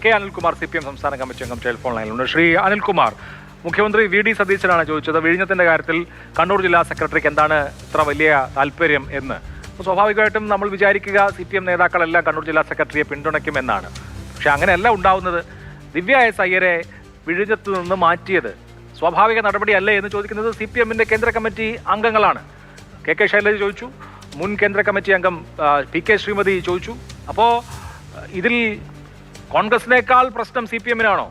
K Anilkumar CPM സംസ്ഥാന committee അംഗം telephone ലൈനിലുണ്ട്. Shri Anilkumar, മുഖ്യമന്ത്രി VD സതീശനാണ് ചോദിച്ചത് വിഴിഞ്ഞത്തിന്റെ കാര്യത്തിൽ കണ്ണൂർ ജില്ലാ സെക്രട്ടറിക്ക് എന്താണ് ഇത്ര വലിയ താല്പര്യം എന്ന്. സ്വാഭാവികമായിട്ടും നമ്മൾ വിചാരിക്കുക CPM നേതാക്കളെല്ലാം കണ്ണൂർ ജില്ലാ സെക്രട്ടറിയെ പിന്തുണയ്ക്കുമെന്നാണ്. പക്ഷെ അങ്ങനെയല്ല ഉണ്ടാവുന്നത്. ദിവ്യ എസ് അയ്യരെ വിഴിഞ്ഞത്ത് നിന്ന് മാറ്റിയത് സ്വാഭാവിക നടപടിയല്ലേ എന്ന് ചോദിക്കുന്നത് CPMന്റെ കേന്ദ്ര കമ്മിറ്റി അംഗങ്ങളാണ്. KK ശൈലജ ചോദിച്ചു, മുൻ കേന്ദ്ര കമ്മിറ്റി അംഗം PK ശ്രീമതി ചോദിച്ചു. അപ്പോൾ ഇതിൽ കോൺഗ്രസിനേക്കാൾ പ്രശ്നം CPMനാണോ?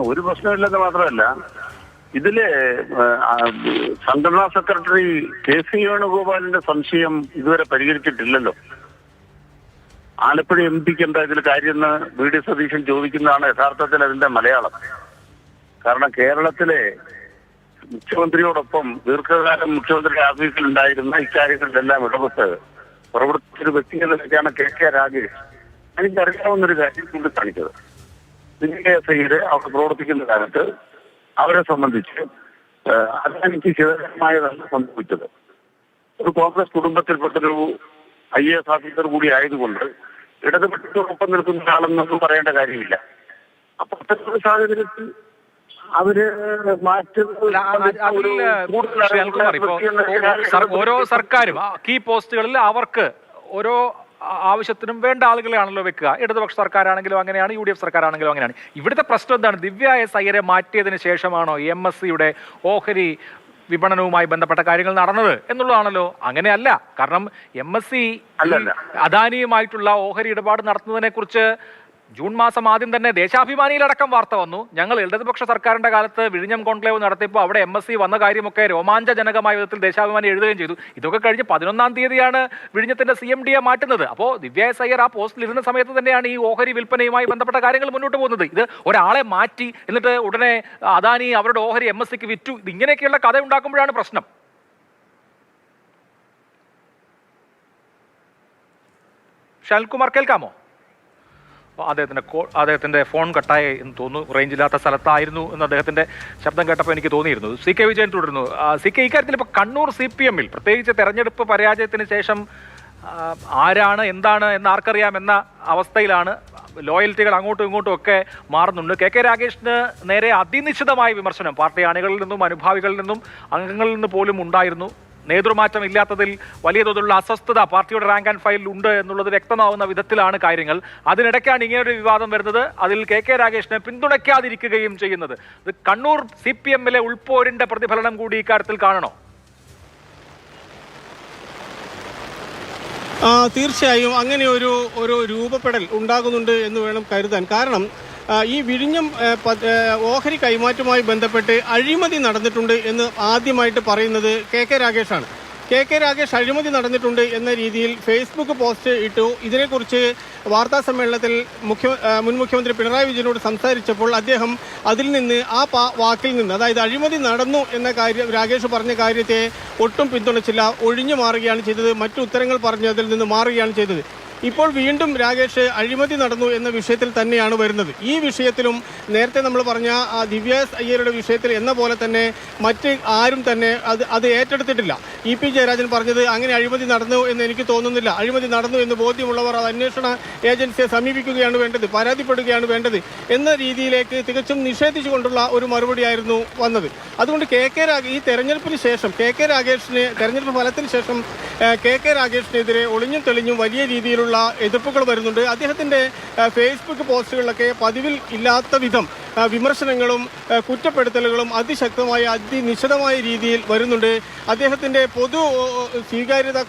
ഒരു പ്രശ്നമില്ലെന്ന് മാത്രമല്ല, ഇതില് സംഘടനാ സെക്രട്ടറി KC വേണുഗോപാലിന്റെ സംശയം ഇതുവരെ പരിഹരിച്ചിട്ടില്ലല്ലോ. ആലപ്പുഴ MPക്ക് എന്താ ഇതിൽ കാര്യമെന്ന് VD സതീശൻ ചോദിക്കുന്നതാണ് യഥാർത്ഥത്തിൽ അതിന്റെ മലയാളം. കാരണം കേരളത്തിലെ മുഖ്യമന്ത്രിയോടൊപ്പം ദീർഘകാലം മുഖ്യമന്ത്രി ഓഫീസിൽ ഉണ്ടായിരുന്ന ഇക്കാര്യങ്ങളിലെല്ലാം ഇടപെട്ട് പ്രവർത്തിച്ചൊരു വ്യക്തി എന്ന നിലയ്ക്കാണ് KK രാഗേഷ് എനിക്കറിയാവുന്നൊരു കാര്യം ചൂണ്ടിക്കാണിച്ചത്. ദിവ്യയുടെ അവിടെ പ്രവർത്തിക്കുന്ന കാലത്ത് അവരെ സംബന്ധിച്ച് അതെനിക്ക് ഹിതകരമായതല്ല സംഭവിച്ചത്. ഒരു കോൺഗ്രസ് കുടുംബത്തിൽപ്പെട്ടൊരു IAS ഓഫീസർ കൂടി ആയതുകൊണ്ട് ഇടതുപക്ഷത്തോടൊപ്പം നിൽക്കുന്ന ആളെന്നൊന്നും പറയേണ്ട കാര്യമില്ല. അപ്പൊ അത്തരത്തിലുള്ള സാഹചര്യത്തിൽ അവര് ഓരോ സർക്കാരും കീ പോസ്റ്റുകളിൽ അവർക്ക് ഓരോ ആവശ്യത്തിനും വേണ്ട ആളുകളെയാണല്ലോ വെക്കുക. ഇടതുപക്ഷ സർക്കാരാണെങ്കിലും അങ്ങനെയാണ്, UDF സർക്കാരാണെങ്കിലും അങ്ങനെയാണ്. ഇവിടുത്തെ പ്രശ്നം എന്താണ്? ദിവ്യ എസ് അയ്യരെ മാറ്റിയതിന് ശേഷമാണോ MSCയുടെ ഓഹരി വിപണനവുമായി ബന്ധപ്പെട്ട കാര്യങ്ങൾ നടന്നത് എന്നുള്ളതാണല്ലോ. അങ്ങനെയല്ല. കാരണം MSC അദാനിയുമായിട്ടുള്ള ഓഹരി ഇടപാട് നടത്തുന്നതിനെ കുറിച്ച് ജൂൺ മാസം ആദ്യം തന്നെ ദേശാഭിമാനിയിലടക്കം വാർത്ത വന്നു. ഞങ്ങൾ ഇടതുപക്ഷ സർക്കാരിന്റെ കാലത്ത് വിഴിഞ്ഞം കോൺക്ലേവ് നടത്തിയപ്പോൾ അവിടെ MSC വന്ന കാര്യമൊക്കെ രോമാഞ്ചജനകമായ വിധത്തിൽ ദേശാഭിമാനി എഴുതുകയും ചെയ്തു. ഇതൊക്കെ കഴിഞ്ഞ് 11-ാം തീയതിയാണ് വിഴിഞ്ഞത്തിന്റെ CMDയെ മാറ്റുന്നത്. അപ്പോൾ ദിവ്യ എസ് അയ്യർ ആ പോസ്റ്റിൽ ഇരുന്ന സമയത്ത് തന്നെയാണ് ഈ ഓഹരി വിൽപ്പനയുമായി ബന്ധപ്പെട്ട കാര്യങ്ങൾ മുന്നോട്ട് പോകുന്നത്. ഇത് ഒരാളെ മാറ്റി എന്നിട്ട് ഉടനെ അദാനി അവരുടെ ഓഹരി MSCക്ക് വിറ്റു, ഇങ്ങനെയൊക്കെയുള്ള കഥ ഉണ്ടാക്കുമ്പോഴാണ് പ്രശ്നം. ഷാൽകുമാർ കേൾക്കാമോ? അദ്ദേഹത്തിന്റെ ഫോൺ കട്ടായി എന്ന് തോന്നുന്നു. റേഞ്ചില്ലാത്ത സ്ഥലത്തായിരുന്നു എന്ന് അദ്ദേഹത്തിന്റെ ശബ്ദം കേട്ടപ്പോൾ എനിക്ക് തോന്നിയിരുന്നു. CK വിജയൻ തുടരുന്നു. CK, ഇക്കാര്യത്തിൽ ഇപ്പോൾ കണ്ണൂർ CPMൽ പ്രത്യേകിച്ച് തെരഞ്ഞെടുപ്പ് പരാജയത്തിന് ശേഷം ആരാണ് എന്താണ് എന്ന് ആർക്കറിയാം എന്ന അവസ്ഥയിലാണ്. ലോയൽറ്റികൾ അങ്ങോട്ടും ഇങ്ങോട്ടും ഒക്കെ മാറുന്നുണ്ട്. KK രാഗേഷിന് നേരെ അതിനിശ്ചിതമായ വിമർശനം പാർട്ടി അണികളിൽ നിന്നും അനുഭാവികളിൽ നിന്നും അംഗങ്ങളിൽ നിന്ന് പോലും ഉണ്ടായിരുന്നു. നേതൃമാറ്റം ഇല്ലാത്തതിൽ വലിയ തോതിലുള്ള അസ്വസ്ഥത പാർട്ടിയുടെ റാങ്ക് ആൻഡ് ഫയലിൽ ഉണ്ട് എന്നുള്ളത് വ്യക്തമാവുന്ന വിധത്തിലാണ് കാര്യങ്ങൾ. അതിനിടയ്ക്കാണ് ഇങ്ങനൊരു വിവാദം വരുന്നത്. അതിൽ KK രാഗേഷിനെ പിന്തുണയ്ക്കാതിരിക്കുകയും ചെയ്യുന്നത്. ഇത് കണ്ണൂർ CPMലെ ഉൾപ്പോരിന്റെ പ്രതിഫലനം കൂടി ഇക്കാര്യത്തിൽ കാണണോ? തീർച്ചയായും അങ്ങനെ ഒരു രൂപപ്പെടൽ ഉണ്ടാകുന്നുണ്ട് എന്ന് വേണം കരുതാൻ. കാരണം ഈ വിഴിഞ്ഞം ഓഹരി കൈമാറ്റവുമായി ബന്ധപ്പെട്ട് അഴിമതി നടന്നിട്ടുണ്ട് എന്ന് ആദ്യമായിട്ട് പറയുന്നത് KK രാഗേഷാണ്. KK രാഗേഷ് അഴിമതി നടന്നിട്ടുണ്ട് എന്ന രീതിയിൽ ഫേസ്ബുക്ക് പോസ്റ്റ് ഇട്ടു. ഇതിനെക്കുറിച്ച് വാർത്താ സമ്മേളനത്തിൽ മുൻ മുഖ്യമന്ത്രി പിണറായി വിജയനോട് സംസാരിച്ചപ്പോൾ അദ്ദേഹം അതിൽ നിന്ന് ആ വാക്കിൽ നിന്ന്, അതായത് അഴിമതി നടന്നു എന്ന കാര്യം രാഗേഷ് പറഞ്ഞ കാര്യത്തെ ഒട്ടും പിന്തുണച്ചില്ല, ഒഴിഞ്ഞു മാറുകയാണ് ചെയ്തത്. മറ്റു ഉത്തരങ്ങൾ പറഞ്ഞതിൽ നിന്ന് മാറുകയാണ് ചെയ്തത്. ഇപ്പോൾ വീണ്ടും രാഗേഷ് അഴിമതി നടന്നു എന്ന വിഷയത്തിൽ തന്നെയാണ് വരുന്നത്. ഈ വിഷയത്തിലും നേരത്തെ നമ്മൾ പറഞ്ഞ ദിവ്യ എസ് അയ്യരുടെ വിഷയത്തിൽ എന്ന പോലെ തന്നെ മറ്റ് ആരും തന്നെ അത് ഏറ്റെടുത്തിട്ടില്ല. EP ജയരാജൻ പറഞ്ഞത് അങ്ങനെ അഴിമതി നടന്നു എന്ന് എനിക്ക് തോന്നുന്നില്ല. അഴിമതി നടന്നു എന്ന് ബോധ്യമുള്ളവർ അത് അന്വേഷണ ഏജൻസിയെ സമീപിക്കുകയാണ് വേണ്ടത്, പരാതിപ്പെടുകയാണ് വേണ്ടത് എന്ന രീതിയിലേക്ക് തികച്ചും നിഷേധിച്ചുകൊണ്ടുള്ള ഒരു മറുപടിയായിരുന്നു വന്നത്. അതുകൊണ്ട് ഈ തെരഞ്ഞെടുപ്പിന് ശേഷം തെരഞ്ഞെടുപ്പ് ഫലത്തിന് ശേഷം KK രാഗേഷിനെതിരെ ഒളിഞ്ഞും തെളിഞ്ഞും വലിയ രീതിയിലുള്ള എതിർപ്പുകൾ വരുന്നുണ്ട്. അദ്ദേഹത്തിന്റെ ഫേസ്ബുക്ക് പോസ്റ്റുകളിലൊക്കെ പതിവിൽ ഇല്ലാത്ത വിധം വിമർശനങ്ങളും കുറ്റപ്പെടുത്തലുകളും അതിശക്തമായ അതിനിശ്ചിതമായ രീതിയിൽ വരുന്നുണ്ട്. അദ്ദേഹത്തിന്റെ പൊതു സ്വീകാര്യത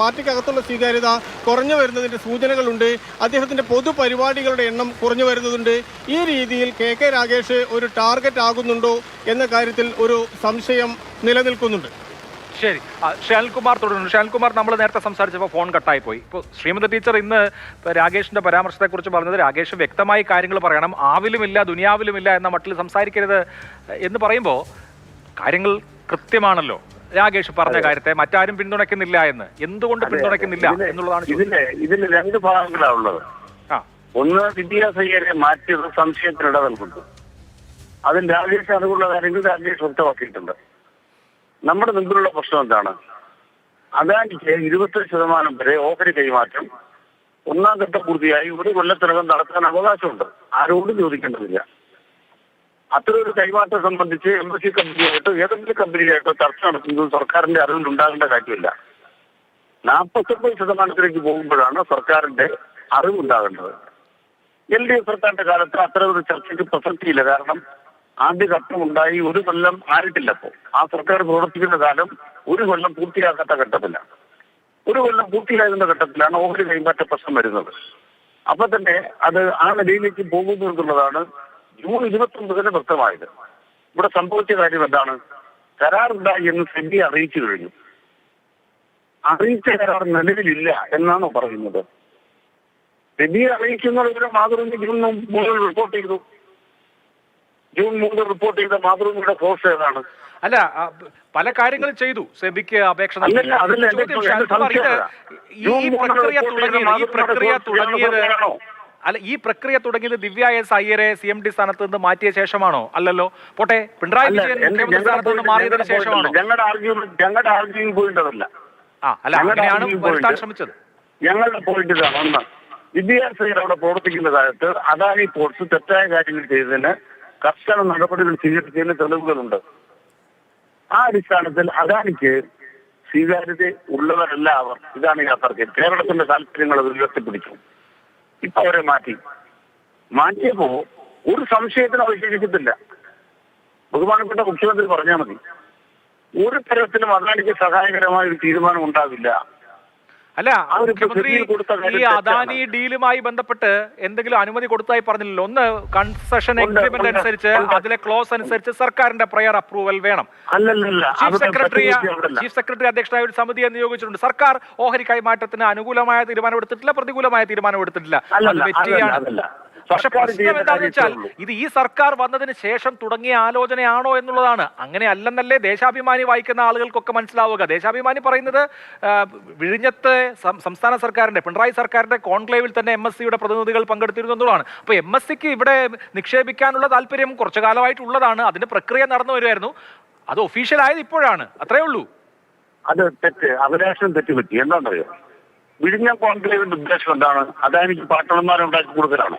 പാർട്ടിക്കകത്തുള്ള സ്വീകാര്യത കുറഞ്ഞു വരുന്നതിന്റെ സൂചനകളുണ്ട്. അദ്ദേഹത്തിന്റെ പൊതുപരിപാടികളുടെ എണ്ണം കുറഞ്ഞു വരുന്നതുണ്ട്. ഈ രീതിയിൽ KK രാഗേഷ് ഒരു ടാർഗറ്റ് ആകുന്നുണ്ടോ എന്ന കാര്യത്തിൽ ഒരു സംശയം നിലനിൽക്കുന്നുണ്ട്. ശരി, ഷാൽകുമാർ തുടരുന്നു. ഷാൽകുമാർ, നമ്മൾ നേരത്തെ സംസാരിച്ചപ്പോൾ ഫോൺ കട്ടായി പോയി. ഇപ്പോൾ ശ്രീമതി ടീച്ചർ ഇന്ന് രാഗേഷിന്റെ പരാമർശത്തെക്കുറിച്ച് പറഞ്ഞത് രാഗേഷ് വ്യക്തമായി കാര്യങ്ങൾ പറയണം, ആവിലുമില്ല ദുനിയാവിലുമില്ല എന്ന മട്ടിൽ സംസാരിക്കരുത് എന്ന് പറയുമ്പോൾ കാര്യങ്ങൾ കൃത്യമാണല്ലോ. രാഗേഷ് പറഞ്ഞ കാര്യത്തെ മറ്റാരും പിന്തുണയ്ക്കുന്നില്ല എന്ന്, എന്തുകൊണ്ട് പിന്തുണയ്ക്കുന്നില്ല എന്നുള്ളതാണ്. ഇതിന് രണ്ട് ഭാഗങ്ങളാണ് ഉള്ളത്. ഒന്ന്, വിദ്യാസയ്യരെ മാറ്റിയത് സംശയത്തിനിട നൽകുന്നു. അതിൽ രാഗേഷ് അതുള്ള കാര്യങ്ങൾ രാഗേഷ് വ്യക്തമാക്കിയിട്ടുണ്ട്. നമ്മുടെ മുമ്പിലുള്ള പ്രശ്നം എന്താണ്? അദാനിക്ക് 25% വരെ ഓഹരി കൈമാറ്റം ഒന്നാം ഘട്ടം പൂർത്തിയായി 1 കൊല്ലത്തിനകം നടത്താൻ അവകാശമുണ്ട്. ആരോടും ചോദിക്കേണ്ടതില്ല. അത്തരമൊരു കൈമാറ്റം സംബന്ധിച്ച് എംബസി കമ്പനിയായിട്ടോ ഏതെങ്കിലും കമ്പനിയായിട്ടോ ചർച്ച നടത്തുന്നത് സർക്കാരിന്റെ അറിവിൽ ഉണ്ടാകേണ്ട കാര്യമില്ല. 49% പോകുമ്പോഴാണ് സർക്കാരിന്റെ അറിവുണ്ടാകേണ്ടത്. LDF സർക്കാരിന്റെ കാലത്ത് അത്തരമൊരു ചർച്ചയ്ക്ക് പ്രസക്തിയില്ല. കാരണം ആദ്യ ഘട്ടമുണ്ടായി 1 കൊല്ലം ആയിട്ടില്ല. അപ്പോൾ ആ സർക്കാർ പ്രവർത്തിക്കുന്ന കാലം 1 കൊല്ലം പൂർത്തിയാക്കാത്ത ഘട്ടത്തിലാണ്. 1 കൊല്ലം പൂർത്തിയാകുന്ന ഘട്ടത്തിലാണ് ഓഹരി കൈമാറ്റ പ്രശ്നം വരുന്നത്. അപ്പൊ തന്നെ അത് ആ നിലയിലേക്ക് പോകുന്നു എന്നുള്ളതാണ് ജൂൺ 29-ന് വ്യക്തമായത്. ഇവിടെ സംഭവിച്ച കാര്യം എന്താണ്? കരാറുണ്ടായി എന്ന് സെബി അറിയിച്ചു കഴിഞ്ഞു. അറിയിച്ച കരാർ നിലവിലില്ല എന്നാണോ പറയുന്നത്? സെബി അറിയിക്കുന്ന മാതൃഭൂമി ജൂൺ 3 റിപ്പോർട്ട് ചെയ്തു. ജൂൺ 3 റിപ്പോർട്ട് ചെയ്ത മാതൃഭൂമിയുടെ സോഴ്സ് ഏതാണ്? അല്ല, പല കാര്യങ്ങളും ചെയ്തു. സെബിക്ക് അപേക്ഷ ഈ പ്രക്രിയ തുടങ്ങിയത് ദിവ്യ എസ് അയ്യരെ CMD സ്ഥാനത്ത് നിന്ന് മാറ്റിയ ശേഷമാണോ? അല്ലല്ലോ. പോട്ടെ, പിണറായി വിജയൻ മുഖ്യമന്ത്രി സ്ഥാനത്ത് നിന്ന് മാറിയതിനു ശേഷമാണോ? ഞങ്ങളുടെ ആർഗ്യുമെന്റ് പോയിന്റ് അതല്ല. അല്ല, അങ്ങനെയാണ് വരുത്താൻ ശ്രമിച്ചത്. ഞങ്ങളുടെ പോയിന്റ് ഇതാണ്. ഒന്ന്, വിദ്യാർത്ഥികൾ അവിടെ പ്രവർത്തിക്കുന്ന കാലത്ത് അദാനി പോർട്സ് തെറ്റായ കാര്യങ്ങൾ ചെയ്തതിന് കർശന നടപടികൾ സ്വീകരിച്ചതിന് തെളിവുകളുണ്ട്. ആ അടിസ്ഥാനത്തിൽ അദാനിക്ക് സ്വീകാര്യത ഉള്ളവരല്ല അവർ. ഇതാണ് യാത്രക്ക് കേരളത്തിന്റെ താല്പര്യങ്ങൾ അവർ ഉയർത്തിപ്പിടിച്ചു. ഇപ്പൊ അവരെ മാറ്റിയപ്പോ ഒരു സംശയത്തിന് അവശേഷിക്കത്തില്ല. ബഹുമാനപ്പെട്ട മുഖ്യമന്ത്രി പറഞ്ഞാൽ മതി, ഒരു തരത്തിലും അദാനിക്ക് സഹായകരമായ ഒരു തീരുമാനം ഉണ്ടാവില്ല. അല്ല, മുഖ്യമന്ത്രി ഈ അദാനി ഡീലുമായി ബന്ധപ്പെട്ട് എന്തെങ്കിലും അനുമതി കൊടുത്തതായി പറഞ്ഞില്ലല്ലോ. ഒന്ന്, കൺസെഷൻ എഗ്രിമെന്റ് അനുസരിച്ച് അതിലെ ക്ലോസ് അനുസരിച്ച് സർക്കാരിന്റെ പ്രയർ അപ്രൂവൽ വേണം. ചീഫ് സെക്രട്ടറി അധ്യക്ഷനായ ഒരു സമിതിയെ നിയോഗിച്ചിട്ടുണ്ട്. സർക്കാർ ഓഹരി കൈമാറ്റത്തിന് അനുകൂലമായ തീരുമാനം എടുത്തിട്ടില്ല, പ്രതികൂലമായ തീരുമാനം എടുത്തിട്ടില്ല. അത് വ്യക്തിയാണ്. പക്ഷെ പ്രശ്നം എന്താണെന്ന് വെച്ചാൽ ഇത് ഈ സർക്കാർ വന്നതിന് ശേഷം തുടങ്ങിയ ആലോചനയാണോ എന്നുള്ളതാണ്. അങ്ങനെ അല്ലെന്നല്ലേ ദേശാഭിമാനി വായിക്കുന്ന ആളുകൾക്കൊക്കെ മനസ്സിലാവുക. ദേശാഭിമാനി പറയുന്നത് വിഴിഞ്ഞത്ത് സംസ്ഥാന സർക്കാരിന്റെ, പിണറായി സർക്കാരിന്റെ കോൺക്ലേവിൽ തന്നെ MSCയുടെ പ്രതിനിധികൾ പങ്കെടുത്തിരുന്നു എന്നുള്ളതാണ്. അപ്പൊ MSCക്ക് ഇവിടെ നിക്ഷേപിക്കാനുള്ള താല്പര്യം കുറച്ചു കാലമായിട്ടുള്ളതാണ്. അതിന്റെ പ്രക്രിയ നടന്നു വരുമായിരുന്നു. അത് ഒഫീഷ്യൽ ആയത് ഇപ്പോഴാണ്. അത്രേ ഉള്ളൂ. അത് തെറ്റ്, അവകാശം തെറ്റുപറ്റി. എന്താണെന്നറിയോ? വിഴിഞ്ഞം കോൺക്ലേവിന്റെ ഉദ്ദേശം എന്താണ്? അദാനിക്ക് പാർട്ട്ണർമാരെ ഉണ്ടാക്കി കൊടുക്കലാണ്.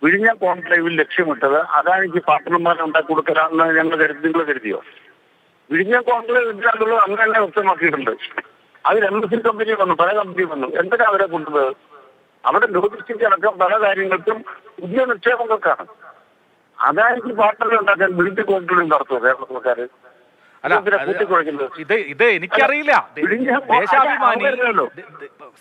വിഴിഞ്ഞ കോൺക്ലേവിൽ ലക്ഷ്യമിട്ടത് അദാനിക്ക് പാർട്ട്ണർമാരെ ഉണ്ടാക്കി കൊടുക്കലാണെന്ന് നിങ്ങൾ കരുതിയോ? വിഴിഞ്ഞ കോൺക്ലേവ് ഇല്ലാന്നുള്ളത് അങ്ങനെ തന്നെ വ്യക്തമാക്കിയിട്ടുണ്ട്. അതിൽ MSC കമ്പനി വന്നു, പല കമ്പനി വന്നു. എന്തിനാ അവരെ കൊണ്ടുപോയത്? അവിടെ ലോജിസ്റ്റിക്സ് അടക്കം പല കാര്യങ്ങൾക്കും പുതിയ നിക്ഷേപങ്ങൾക്കാണ്. അദാനിക്ക് പാർട്ട്ണറെ ഉണ്ടാക്കാൻ വിഴിഞ്ഞ കോൺക്ലേവ് നടത്തുമോ കേരള സർക്കാർ? അല്ല, ഇത് എനിക്കറിയില്ല. ദേശാഭിമാനി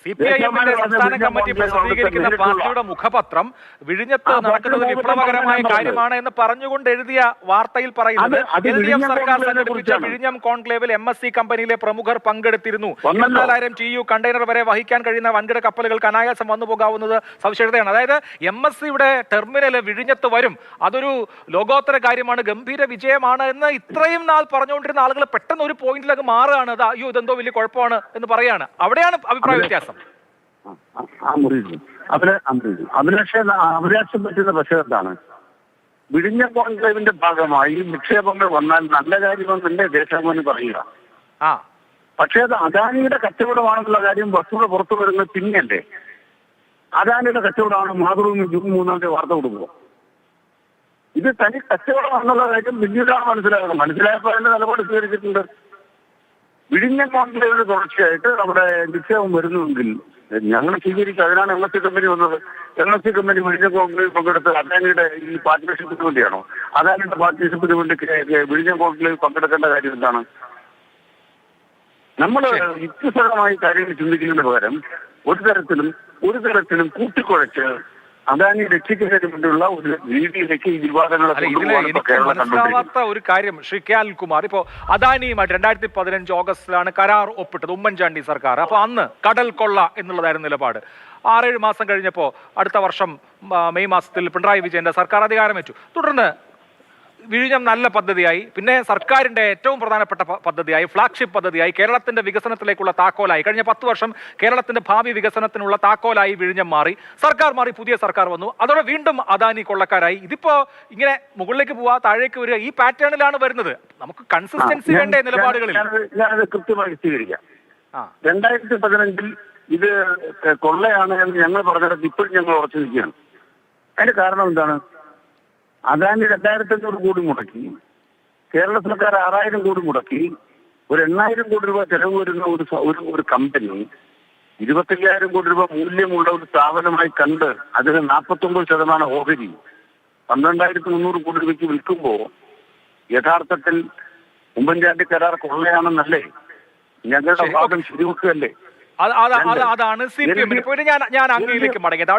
CPIM-ന്റെ സംസ്ഥാന കമ്മിറ്റി പ്രതിനിധീകരിക്കുന്ന പാർട്ടിയുടെ മുഖപത്രം വിഴിഞ്ഞത്ത് നടക്കുന്നത് വിപ്ലവകരമായ കാര്യമാണ് എന്ന് പറഞ്ഞുകൊണ്ട് എഴുതിയ വാർത്തയിൽ പറയുന്നത് LDF സർക്കാർ സംഘടിപ്പിച്ച വിഴിഞ്ഞം കോൺക്ലേവിൽ MSC കമ്പനിയിലെ പ്രമുഖർ പങ്കെടുത്തിരുന്നു. 24,000 TEU കണ്ടെയ്നർ വരെ വഹിക്കാൻ കഴിയുന്ന വൻകിട കപ്പലുകൾക്ക് അനായാസം വന്നു പോകാവുന്നത് സവിശേഷതയാണ്. അതായത് MSCയുടെ ടെർമിനൽ വിഴിഞ്ഞത്ത് വരും, അതൊരു ലോകോത്തര കാര്യമാണ്, ഗംഭീര വിജയമാണ് എന്ന് ഇത്രയും നാൾ പറഞ്ഞുകൊണ്ടിരുന്ന ആളുകൾ പെട്ടെന്ന് ഒരു പോയിന്റിലേക്ക് മാറുകയാണ്. അയ്യോ, ഇതെന്തോ വലിയ കുഴപ്പമാണ് എന്ന് പറയാണ്. അവിടെയാണ് അഭിപ്രായ വ്യത്യാസം. അവരാശം പറ്റുന്ന പക്ഷേ എന്താണ്? വിഴിഞ്ഞ കോൺക്ലേവിന്റെ ഭാഗമായി നിക്ഷേപങ്ങൾ വന്നാൽ നല്ല കാര്യമെന്നല്ലേ ദേശാഭിമാനി പറയുക. പക്ഷേ അത് അദാനിയുടെ കച്ചവടമാണെന്നുള്ള കാര്യം വസ്തുത പുറത്തു വരുന്നത് പിന്നെയല്ലേ. അദാനിയുടെ കച്ചവടമാണ് മാതൃഭൂമി ജൂൺ 3 വാർത്ത കൊടുക്കുക. ഇത് തനി കച്ചവടമാണെന്നുള്ള കാര്യം പിന്നീടാണ് മനസ്സിലായപ്പോൾ അതിന്റെ നിലപാട് സ്വീകരിച്ചിട്ടുണ്ട്. വിഴിഞ്ഞ കോൺക്ലേവിന് തുടർച്ചയായിട്ട് അവിടെ നിക്ഷേപം വരുന്നുവെങ്കിൽ ഞങ്ങൾ സ്വീകരിക്കുക. അതിനാണ് MSC കമ്പനി വന്നത്. MSC കമ്പനി വിഴിഞ്ഞ കോൺക്ലേവ് പങ്കെടുത്ത് അദാനിയുടെ ഈ പാർട്ട്ണർഷിപ്പിന് വേണ്ടിയാണോ? അദാനിയുടെ പാർട്ട്ണർഷിപ്പിന് വേണ്ടി വിഴിഞ്ഞ കോൺക്ലേവ് പങ്കെടുക്കേണ്ട കാര്യം എന്താണ്? നമ്മൾ യുക്തിസഹമായി കാര്യങ്ങൾ ചിന്തിക്കുന്നതിന് പകരം ഒരു തരത്തിലും കൂട്ടിക്കുഴച്ച് അദാനി രക്ഷിക്കുന്നതിന് വേണ്ടിയുള്ള ഒരു രീതിയിലേക്ക് ഈ വിവാദങ്ങളെ എനിക്ക് മനസ്സിലാവാത്ത ഒരു കാര്യം, ശ്രീ കെ അനിൽകുമാർ, ഇപ്പോ അദാനിയുമായിട്ട് 2015 ഓഗസ്റ്റിലാണ് കരാർ ഒപ്പിട്ടത് ഉമ്മൻചാണ്ടി സർക്കാർ. അപ്പൊ അന്ന് കടൽ കൊള്ള എന്നുള്ളതായിരുന്നു നിലപാട്. 6-7 മാസം കഴിഞ്ഞപ്പോൾ അടുത്ത വർഷം മെയ് മാസത്തിൽ പിണറായി വിജയന്റെ സർക്കാർ അധികാരമേറ്റു. തുടർന്ന് വിഴിഞ്ഞം നല്ല പദ്ധതിയായി, പിന്നെ സർക്കാരിന്റെ ഏറ്റവും പ്രധാനപ്പെട്ട പദ്ധതിയായി, ഫ്ലാഗ്ഷിപ്പ് പദ്ധതിയായി, കേരളത്തിന്റെ വികസനത്തിലേക്കുള്ള താക്കോലായി. കഴിഞ്ഞ 10 വർഷം കേരളത്തിന്റെ ഭാവി വികസനത്തിനുള്ള താക്കോലായി വിഴിഞ്ഞം മാറി. സർക്കാർ മാറി, പുതിയ സർക്കാർ വന്നു. അതോടെ വീണ്ടും അദാനി കൊള്ളക്കാരായി. ഇതിപ്പോ ഇങ്ങനെ മുകളിലേക്ക് പോവാ, താഴേക്ക് വരിക, ഈ പാറ്റേണിലാണ് വരുന്നത്. നമുക്ക് കൺസിസ്റ്റൻസി വേണ്ടേ നിലപാടുകളിൽ? ഞാനത് കൃത്യമായി വിശദീകരിക്കാം. 2015 ഇത് കൊള്ളയാണ് എന്ന് ഞങ്ങൾ പറഞ്ഞിടത്ത് ഇപ്പോഴും ഞങ്ങൾ ഉറച്ചു നിൽക്കുകയാണ്. അതിന്റെ കാരണം എന്താണ്? അദാനി 2500 കോടി മുടക്കി, കേരള സർക്കാർ 6000 കോടി മുടക്കി, ഒരു 8000 കോടി രൂപ ചെലവ് വരുന്ന ഒരു കമ്പനി 25,000 കോടി രൂപ മൂല്യമുള്ള ഒരു സ്ഥാപനമായി കണ്ട് അതിന് 49% ഓഹരി 12,300 കോടി രൂപയ്ക്ക് വിൽക്കുമ്പോൾ യഥാർത്ഥത്തിൽ ഉമ്മൻചാണ്ടി കരാർ കൊള്ളയാണെന്നല്ലേ ഞങ്ങളുടെ ഭാഗം ശരിവെക്കുകയല്ലേ? അതാണ് CPM. ഞാൻ അങ്ങയിലേക്ക് മടങ്ങിയത്.